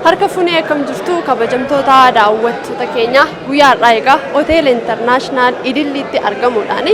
Harka fuunee akkam jirtu kabajamtoota daawwattoota keenya guyyaa har'aa egaa hoteela intarnaashinaal Idilliitti argamuudhaan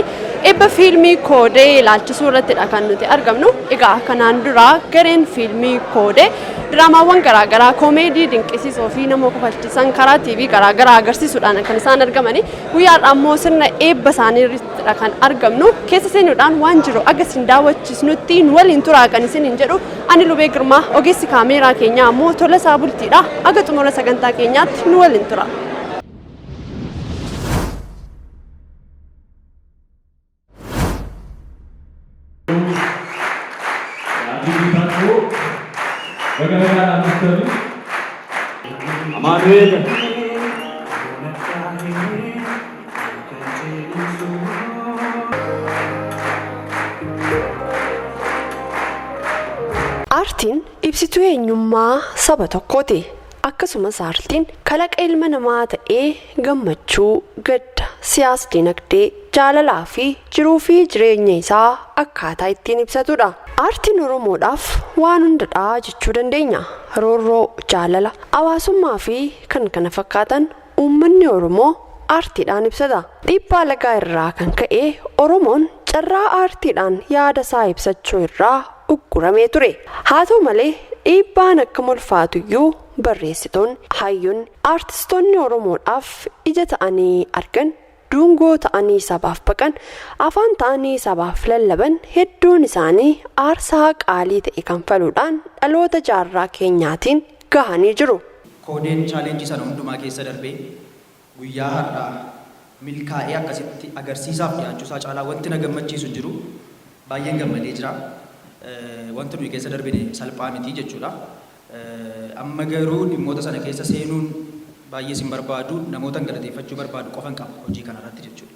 eebba fiilmii koodee ilaalchisuu irrattidha kan nuti argamnu. Egaa kanaan dura gareen fiilmii koodee diraamaawwan garaagaraa koomeedii dinqisiisoo fi nama kofalchiisan karaa TV garaagaraa agarsiisuudhaan kan isaan argamani. Guyyaa har'aa immoo sirna eebba isaanii irrattidha kan argamnu. Keessa seenuudhaan waan jiru agarsiin daawwachiisnutti nu waliin turaa kan isiniin jedhu ani Lubee Girmaa ogeessi kaameeraa keenyaa ammoo Tolasaa Bultiidha. Aga xumura sagantaa keenyaatti nu waliin tura. Aartiin ibsituu eenyummaa saba tokkooti. Akkasumas aartiin kalaqa ilma namaa ta'ee gammachuu, gadda, siyaasa dinagdee, jaalalaa fi jiruu fi jireenya isaa akkaataa ittiin ibsatudha. Aartiin Oromoodhaaf waan hundadha jechuu dandeenya. Roorroo, jaalala, hawaasummaa fi kan kana fakkaatan uummanni Oromoo aartiidhaan ibsata. Dhiibbaa lagaa irraa kan ka'e Oromoon carraa aartiidhaan yaada isaa ibsachuu irraa ugguramee ture. Haa ta'u malee dhiibbaan akka ulfaatu iyyuu barreessitoonni, hayyoonni, aartistoonni Oromoodhaaf ija ta'anii argan, dungoo ta'anii sabaaf baqan, afaan ta'anii sabaaf lallaban hedduun isaanii aarsaa qaalii ta'e kanfaluudhaan dhaloota jaarraa keenyaatiin gahanii jiru. Koodeen chaalenjii sana hundumaa keessa darbee guyyaa har'aa milkaa'ee akkasitti agarsiisaaf dhiyaachuusaa caalaa wanti na gammachiisu jiru baay'een gammadee jira. Wanti nuyi keessa darbine salphaa miti jechuudha. Amma garuu dhimmoota sana keessa seenuun baay'ee sin barbaadu namootan galateeffachuu barbaadu qofan qaba hojii kanarratti jechuudha.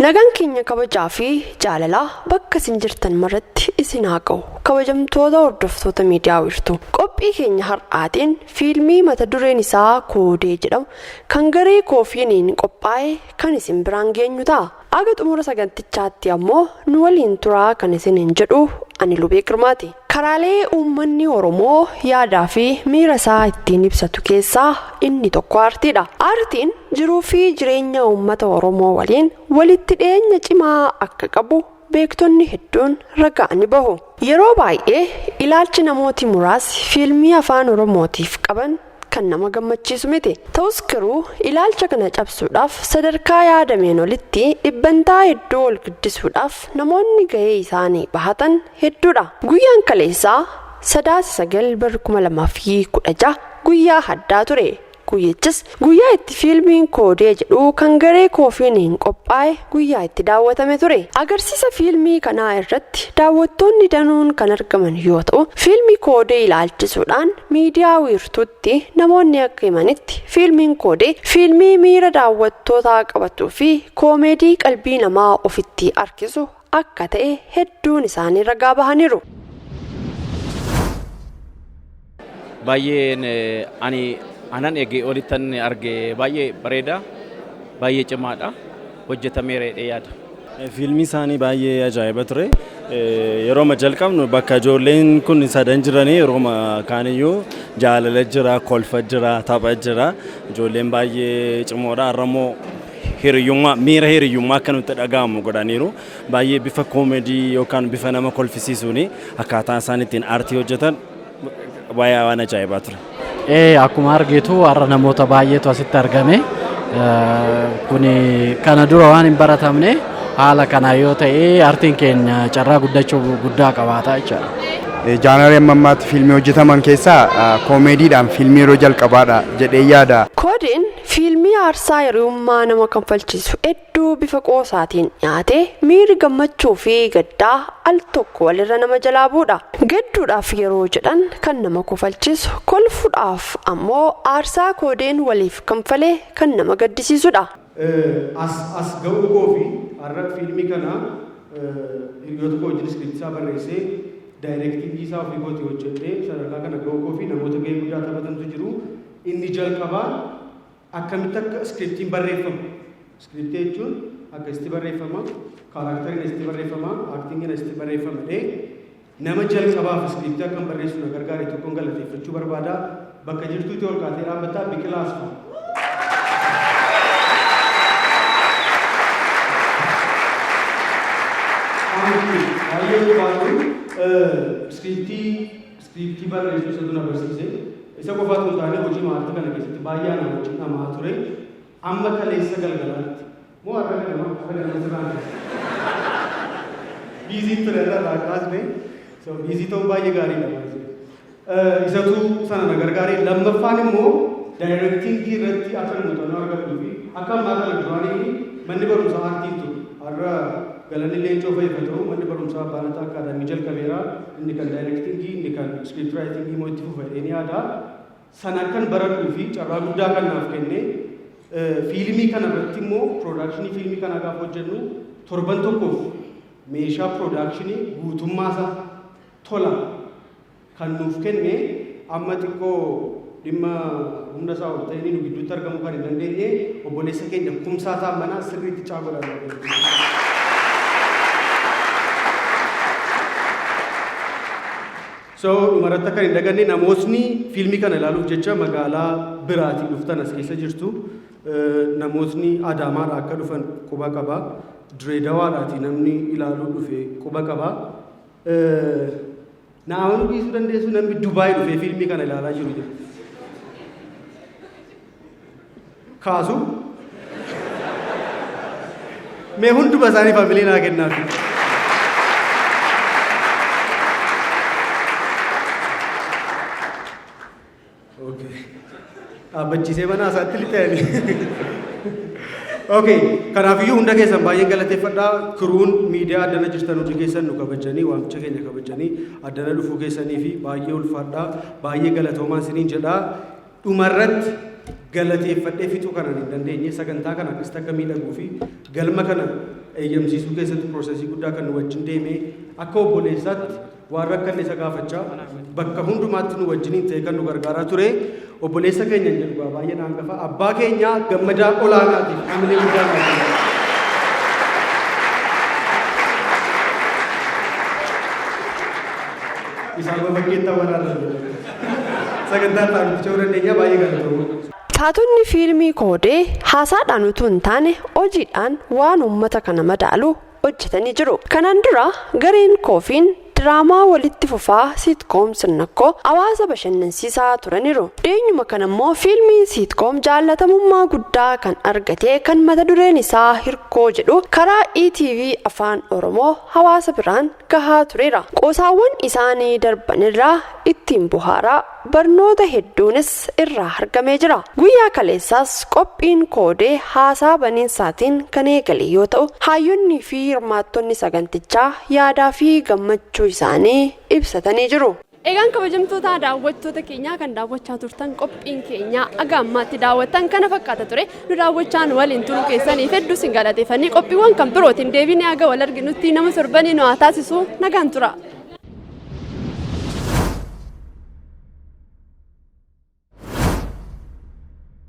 Nagaan keenya kabajaa fi jaalalaa bakka isin jirtan maratti isin haa ga'u. Kabajamtoota hordoftoota miidiyaa wiirtuu qophii keenya har'aatiin fiilmii mata dureen isaa koodee jedhamu kan garee koofiiniin qophaa'e kan isin biraan geenyu ta'a. Aga xumura sagantichaatti ammoo nu waliin turaa kan isiniin jedhu ani Lubee Girmaati. Karaalee uummanni Oromoo yaadaa fi miira isaa ittiin ibsatu keessaa inni tokko aartiidha. Aartiin jiruu fi jireenya uummata Oromoo waliin walitti dhiyeenya cimaa akka qabu beektonni hedduun ragaa ni bahu. Yeroo baay'ee ilaalchi namooti muraasni fiilmii afaan Oromootiif qaban kan nama gammachiisu miti. Ta'us garuu ilaalcha kana cabsuudhaaf sadarkaa yaadameen olitti dhibbantaa hedduu ol guddisuudhaaf namoonni gahee isaanii bahatan hedduudha. Guyyaan kaleessaa 9/9/2016 guyyaa addaa ture. Guyyichis guyyaa itti fiilmiin koodee jedhu kan garee koofiiniin qophaa'e guyyaa itti daawwatame ture. Agarsiisa fiilmii kanaa irratti daawwattoonni danuun kan argaman yoo ta'u, fiilmii koodee ilaalchisuudhaan miidiyaa wiirtuutti namoonni akka himanitti fiilmiin koodee fiilmii miira daawwattootaa qabatuu fi koomeedii qalbii namaa ofitti harkisu akka ta'e hedduun isaanii ragaa bahaniiru. Baay'een anan eegee olittan argee baay'ee bareeda, baay'ee cimaadha, hojjetameera jedhee yaada. Fiilmii isaanii baay'ee ajaa'iba ture. Yeroo jalqabnu bakka ijoolleen kun sadan jiranii yeroo kaaniyyuu jaalala jira, kolfa jira, tapha jira. Ijoolleen baay'ee cimoodha. Har'ammoo hiriyyummaa, miira hiriyyummaa akka nutti dhaga'amu godhaniiru. Baay'ee bifa koomeedii yookaan bifa nama kolfisiisuuni akkaataa isaan ittiin aartii hojjetan baay'ee waan ajaa'ibaa ture. Akkuma argitu har'a namoota baay'eetu asitti argame. Kuni kana dura waan hin baratamne haala kana yoo ta'e aartiin keenya carraa guddachuu guddaa qabaata jechuudha. Jaanarii ammaatti fiilmii hojjetaman keessaa koomeediidhaan fiilmii yeroo jalqabaadha jedhee yaada. Koodeen fiilmii aarsaa hiriyummaa nama kanfalchiisu hedduu bifa qoosaatiin dhiyaate miiri gammachuu fi gaddaa al tokko walirra nama jalaa buudha. Gadduudhaaf yeroo jedhan kan nama kofalchiisu, kolfuudhaaf ammoo aarsaa koodeen waliif kanfalee kan nama gaddisiisudha. As ga'uu koo fi har'a fiilmii kana hiriyoota koo wajjin iskiriiptii barreessee daayirektiingii isaa ofii kooti hojjedhee sadarkaa kana ga'uu koo fi namoota gahee guddaa taphatantu jiru. Inni jalqabaa akkamitti akka iskiriiptiin barreeffama. Iskiriiptii jechuun akkasitti barreeffama, kaaraakteriin asitti barreeffama, aaktingiin asitti barreeffama. Nama jalqabaaf iskiriiptii akkam barreessu na gargaare tokkoon galateeffachuu barbaada. bakka jirtuutti ol kaatee dhaabbataa biqilaas fa'a. Baay'ee baatu iskiriiptii barreessuu isatu na barsiise. Isa qofaatu hin taane hojii maatii kana keessatti baay'ee nama wajjin namaa ture. Amma kaleessa galgalaatti moo har'a ganama sirraan biizii ture irraa kaasne biizii ta'uu baay'ee gaariidha. Isatu sana na gargaare. Lammaffaan immoo daayirektiingii irratti akka muuxannoo argatuu fi akka ammaa kana duraanii manni barumsaa aartii ture. Har'a galanni leencoo fayyadamu manni barumsaa Baanataa Akaadaamii jalqabeera. Inni kan daayirektiingii, inni kan iskiriipti raayitingii immoo itti fufadhee ni yaada. Sana akkan baradhuu fi carraa guddaa kan naaf kenne fiilmii kana irratti immoo piroodakshinii fiilmii kana gaafa hojjennu torban tokkoof meeshaa piroodakshinii guutummaasaa tola kan nuuf kenne amma xiqqoo dhimma humna isaa ol ta'ee nu gidduutti argamuu kan hin dandeenye obboleessa keenya Kumsaa Taammanaa sirriitti caagodhaa. So dhumarratti akka hin daganne namootni fiilmii kana ilaaluuf jecha magaalaa biraatii dhuftan as keessa jirtu. Namootni Adaamaadhaa akka dhufan quba qaba. Direedawaadhaatii namni ilaaluu dhufe quba qaba. Namoonni dhiisuu dandeessu namni Dubaay dhufee fiilmii kana ilaalaa jiru jedhu. Kaasu mee hunduma isaanii faamilii naa kennaafi. Dhaabbachiisee mana isaatti lixeeni. Okay, kanaafiyyuu hunda keessan baay'ee galateeffadhaa. Kiruun miidiyaa addana jirtan hundi keessan nu kabajanii waamicha keenya kabajanii addana dhufuu keessanii fi baay'ee ulfaadhaa. Baay'ee galatoomaa isiniin jedhaa. Dhumarratti galateeffadhee fixuu kana hin dandeenye sagantaa kana akkasitti akka miidhaguu fi galma kana eeyyamsiisuu keessatti piroosesii guddaa kan nu wajjin deeme akka obboleessaatti waan rakkanne isa gaafachaa bakka hundumaatti nu wajjiniin ta'e kan nu gargaaraa ture obboleessa keenya jedhu baay'ee hangafa abbaa keenya gammadaa olaanaatiif hamilee guddaa naaf isaan bakkeettaa waraanaa sagantaa ta'an ta'uu dandeenya baay'ee galatoomaa. Taatonni fiilmii koodee haasaadhaan utuu hin taane hojiidhaan waan uummata kana madaalu hojjetanii jiru. Kanaan dura gareen koofiin diraamaa walitti fufaa siitkoom sirnakkoo hawaasa bashannansiisaa turaniiru. Dhiyeenyuma kana immoo fiilmiin siitkoom jaalatamummaa guddaa kan argate kan mata dureen isaa Hirkoo jedhu karaa ETV Afaan Oromoo hawaasa biraan gahaa tureera. Qoosaawwan isaanii darbanirraa ittiin buhaaraa barnoota hedduunis irraa argamee jira. Guyyaa kaleessaas qophiin koodee haasaa baniinsaatiin kan eegale yoo ta'u hayyoonnii fi hirmaattonni sagantichaa yaadaa fi gammachuu isaanii ibsatanii jiru. Egaan kabajamtoota daawwattoota keenyaa kan daawwachaa turtan qophiin keenya aga ammaatti daawwattan kana fakkaata ture. Nu daawwachaan waliin turuu keessaniif hedduu sin galateeffannee qophiiwwan kan birootiin deebinee aga wal arginutti nama torbanii nu haa taasisu nagaan tura.